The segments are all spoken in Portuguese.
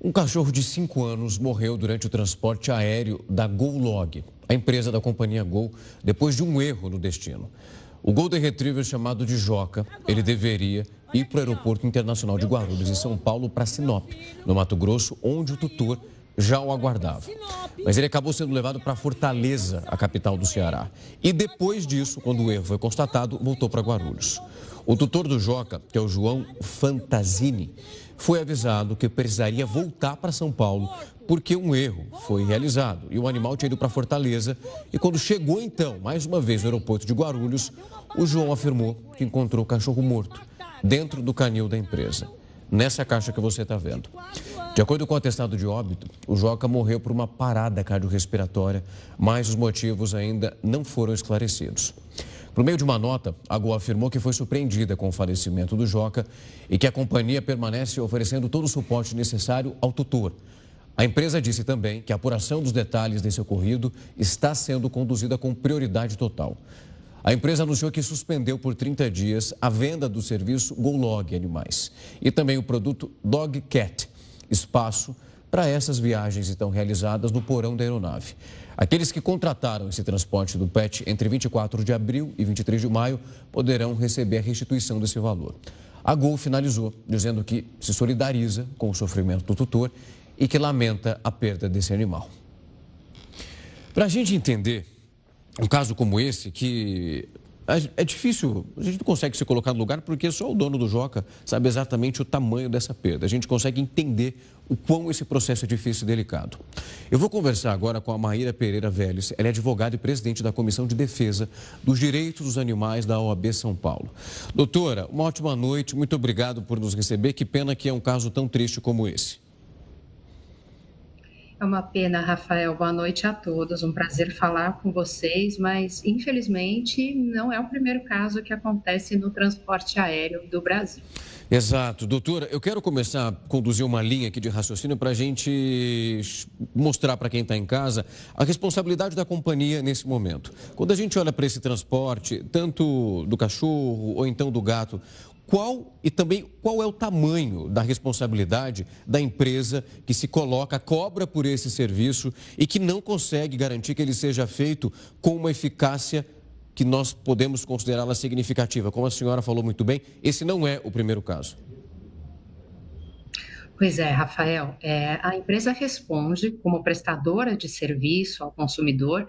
Um cachorro de 5 anos morreu durante o transporte aéreo da GoLog, a empresa da companhia Gol, depois de um erro no destino. O Golden Retriever, chamado de Joca, ele deveria ir para o Aeroporto Internacional de Guarulhos, em São Paulo, para Sinop, no Mato Grosso, onde o tutor já o aguardava. Mas ele acabou sendo levado para Fortaleza, a capital do Ceará. E depois disso, quando o erro foi constatado, voltou para Guarulhos. O tutor do Joca, que é o João Fantasini, foi avisado que precisaria voltar para São Paulo porque um erro foi realizado e o animal tinha ido para Fortaleza. E quando chegou, então, mais uma vez no aeroporto de Guarulhos, o João afirmou que encontrou o cachorro morto dentro do canil da empresa, nessa caixa que você está vendo. De acordo com o atestado de óbito, o Joca morreu por uma parada cardiorrespiratória, mas os motivos ainda não foram esclarecidos. Por meio de uma nota, a Gol afirmou que foi surpreendida com o falecimento do Joca e que a companhia permanece oferecendo todo o suporte necessário ao tutor. A empresa disse também que a apuração dos detalhes desse ocorrido está sendo conduzida com prioridade total. A empresa anunciou que suspendeu por 30 dias a venda do serviço GoLog Animais e também o produto DogCat, espaço para essas viagens então realizadas no porão da aeronave. Aqueles que contrataram esse transporte do PET entre 24 de abril e 23 de maio poderão receber a restituição desse valor. A Gol finalizou dizendo que se solidariza com o sofrimento do tutor e que lamenta a perda desse animal. Para a gente entender um caso como esse, que é difícil, a gente não consegue se colocar no lugar porque só o dono do Joca sabe exatamente o tamanho dessa perda. A gente consegue entender o quão esse processo é difícil e delicado. Eu vou conversar agora com a Maíra Pereira Vélez. Ela é advogada e presidente da Comissão de Defesa dos Direitos dos Animais da OAB São Paulo. Doutora, uma ótima noite, muito obrigado por nos receber. Que pena que é um caso tão triste como esse. É uma pena, Rafael. Boa noite a todos. Um prazer falar com vocês, mas infelizmente não é o primeiro caso que acontece no transporte aéreo do Brasil. Exato. Doutora, eu quero começar a conduzir uma linha aqui de raciocínio para a gente mostrar para quem está em casa a responsabilidade da companhia nesse momento. Quando a gente olha para esse transporte, tanto do cachorro ou então do gato, qual é o tamanho da responsabilidade da empresa que se coloca, cobra por esse serviço e que não consegue garantir que ele seja feito com uma eficácia que nós podemos considerá-la significativa? Como a senhora falou muito bem, esse não é o primeiro caso. Pois é, Rafael, a empresa responde como prestadora de serviço ao consumidor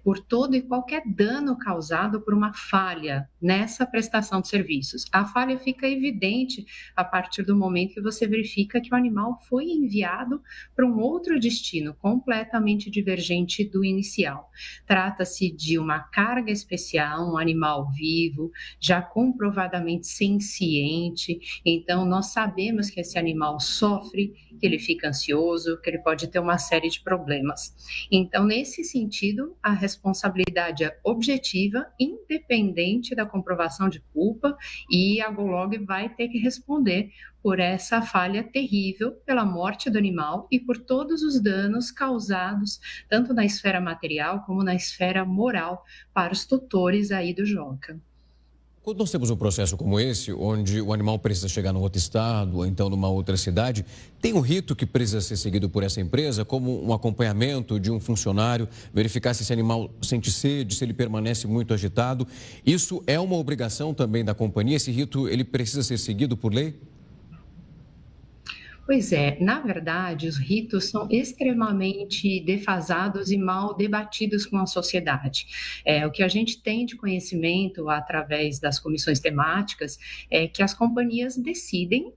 por todo e qualquer dano causado por uma falha nessa prestação de serviços. A falha fica evidente a partir do momento que você verifica que o animal foi enviado para um outro destino, completamente divergente do inicial. Trata-se de uma carga especial, um animal vivo, já comprovadamente senciente, então nós sabemos que esse animal sofre, que ele fica ansioso, que ele pode ter uma série de problemas. Então, nesse sentido, a responsabilidade é objetiva, independente da comprovação de culpa, e a GoLog vai ter que responder por essa falha terrível, pela morte do animal e por todos os danos causados, tanto na esfera material como na esfera moral, para os tutores aí do Joca. Quando nós temos um processo como esse, onde o animal precisa chegar num outro estado ou então numa outra cidade, tem um rito que precisa ser seguido por essa empresa, como um acompanhamento de um funcionário, verificar se esse animal sente sede, se ele permanece muito agitado. Isso é uma obrigação também da companhia? Esse rito, ele precisa ser seguido por lei? Pois é, na verdade, os ritos são extremamente defasados e mal debatidos com a sociedade. O que a gente tem de conhecimento através das comissões temáticas é que as companhias decidem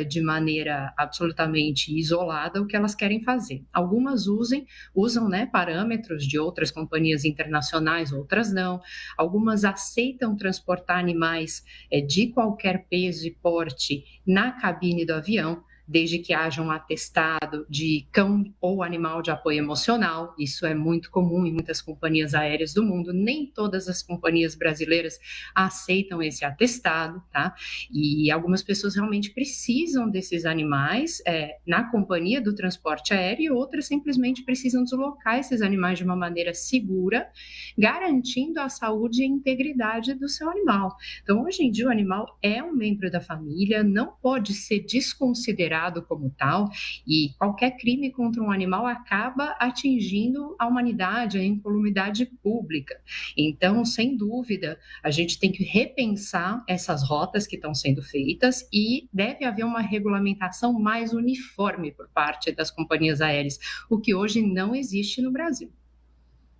de maneira absolutamente isolada o que elas querem fazer. Algumas usam, né, parâmetros de outras companhias internacionais, outras não. Algumas aceitam transportar animais de qualquer peso e porte na cabine do avião, desde que haja um atestado de cão ou animal de apoio emocional. Isso é muito comum em muitas companhias aéreas do mundo. Nem todas as companhias brasileiras aceitam esse atestado, tá? E algumas pessoas realmente precisam desses animais na companhia do transporte aéreo, e outras simplesmente precisam deslocar esses animais de uma maneira segura, garantindo a saúde e a integridade do seu animal. Então, hoje em dia, o animal é um membro da família, não pode ser desconsiderado considerado como tal, e qualquer crime contra um animal acaba atingindo a humanidade, a incolumidade pública. Então, sem dúvida, a gente tem que repensar essas rotas que estão sendo feitas e deve haver uma regulamentação mais uniforme por parte das companhias aéreas, o que hoje não existe no Brasil.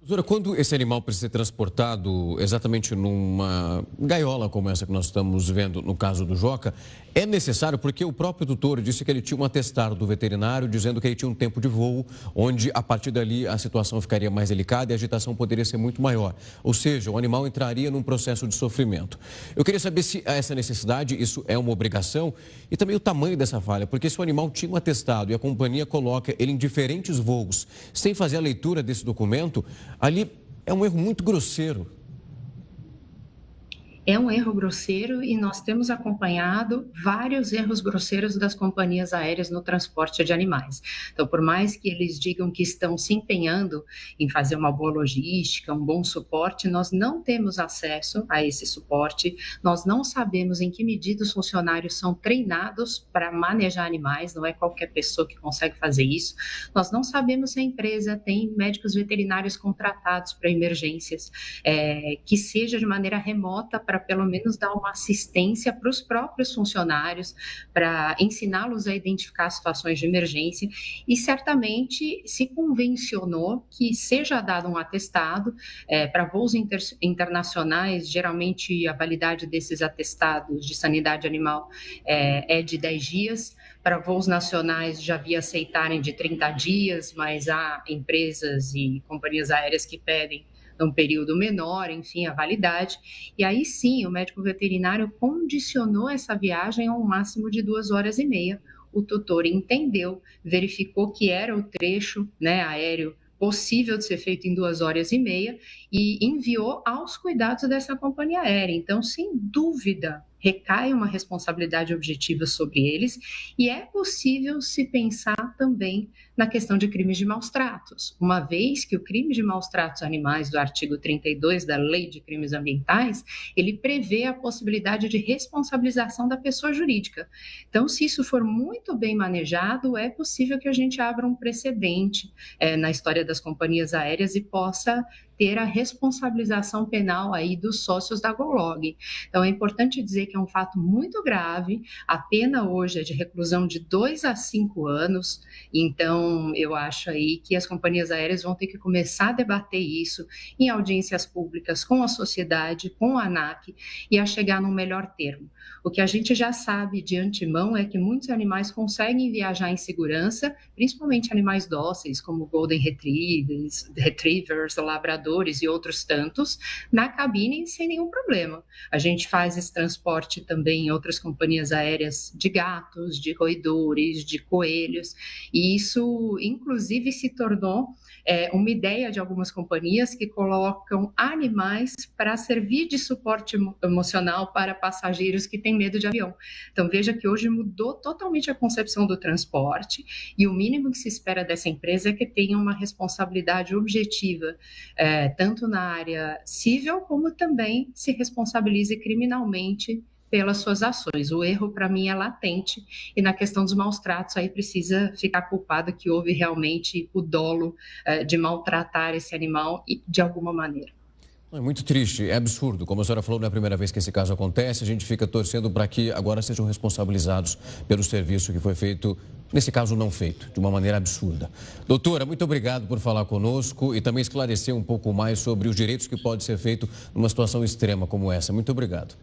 Doutora, quando esse animal precisa ser transportado exatamente numa gaiola como essa que nós estamos vendo no caso do Joca, é necessário, porque o próprio doutor disse que ele tinha um atestado do veterinário dizendo que ele tinha um tempo de voo, onde a partir dali a situação ficaria mais delicada e a agitação poderia ser muito maior. Ou seja, o animal entraria num processo de sofrimento. Eu queria saber se há essa necessidade, isso é uma obrigação, e também o tamanho dessa falha, porque se o animal tinha um atestado e a companhia coloca ele em diferentes voos, sem fazer a leitura desse documento, ali é um erro muito grosseiro. É um erro grosseiro e nós temos acompanhado vários erros grosseiros das companhias aéreas no transporte de animais. Então, por mais que eles digam que estão se empenhando em fazer uma boa logística, um bom suporte, nós não temos acesso a esse suporte, nós não sabemos em que medida os funcionários são treinados para manejar animais, não é qualquer pessoa que consegue fazer isso. Nós não sabemos se a empresa tem médicos veterinários contratados para emergências, que seja de maneira remota para pelo menos dar uma assistência para os próprios funcionários, para ensiná-los a identificar situações de emergência, e certamente se convencionou que seja dado um atestado para voos internacionais. Geralmente a validade desses atestados de sanidade animal é de 10 dias, para voos nacionais já vi aceitarem de 30 dias, mas há empresas e companhias aéreas que pedem um período menor, enfim, a validade. E aí sim, o médico veterinário condicionou essa viagem a um máximo de 2 horas e meia. O tutor entendeu, verificou que era o trecho, né, aéreo possível de ser feito em 2 horas e meia e enviou aos cuidados dessa companhia aérea. Então, sem dúvida, recai uma responsabilidade objetiva sobre eles e é possível se pensar também na questão de crimes de maus tratos, uma vez que o crime de maus tratos animais do artigo 32 da Lei de Crimes Ambientais, ele prevê a possibilidade de responsabilização da pessoa jurídica. Então, se isso for muito bem manejado, é possível que a gente abra um precedente na história das companhias aéreas e possa ter a responsabilização penal aí dos sócios da GoLog. Então, é importante dizer que é um fato muito grave, a pena hoje é de reclusão de 2 a 5 anos, então eu acho aí que as companhias aéreas vão ter que começar a debater isso em audiências públicas com a sociedade, com a ANAC, e a chegar num melhor termo. O que a gente já sabe de antemão é que muitos animais conseguem viajar em segurança, principalmente animais dóceis, como Golden Retrievers, labradores e outros tantos, na cabine sem nenhum problema. A gente faz esse transporte também em outras companhias aéreas de gatos, de roedores, de coelhos, e isso, inclusive, se tornou uma ideia de algumas companhias que colocam animais para servir de suporte emocional para passageiros que têm medo de avião. Então, veja que hoje mudou totalmente a concepção do transporte e o mínimo que se espera dessa empresa é que tenha uma responsabilidade objetiva, tanto na área civil, como também se responsabilize criminalmente pelas suas ações. O erro, para mim, é latente e na questão dos maus tratos, aí precisa ficar culpado que houve realmente o dolo de maltratar esse animal de alguma maneira. É muito triste, é absurdo. Como a senhora falou, não é a primeira vez que esse caso acontece. A gente fica torcendo para que agora sejam responsabilizados pelo serviço que foi feito, nesse caso não feito, de uma maneira absurda. Doutora, muito obrigado por falar conosco e também esclarecer um pouco mais sobre os direitos que pode ser feito numa situação extrema como essa. Muito obrigado.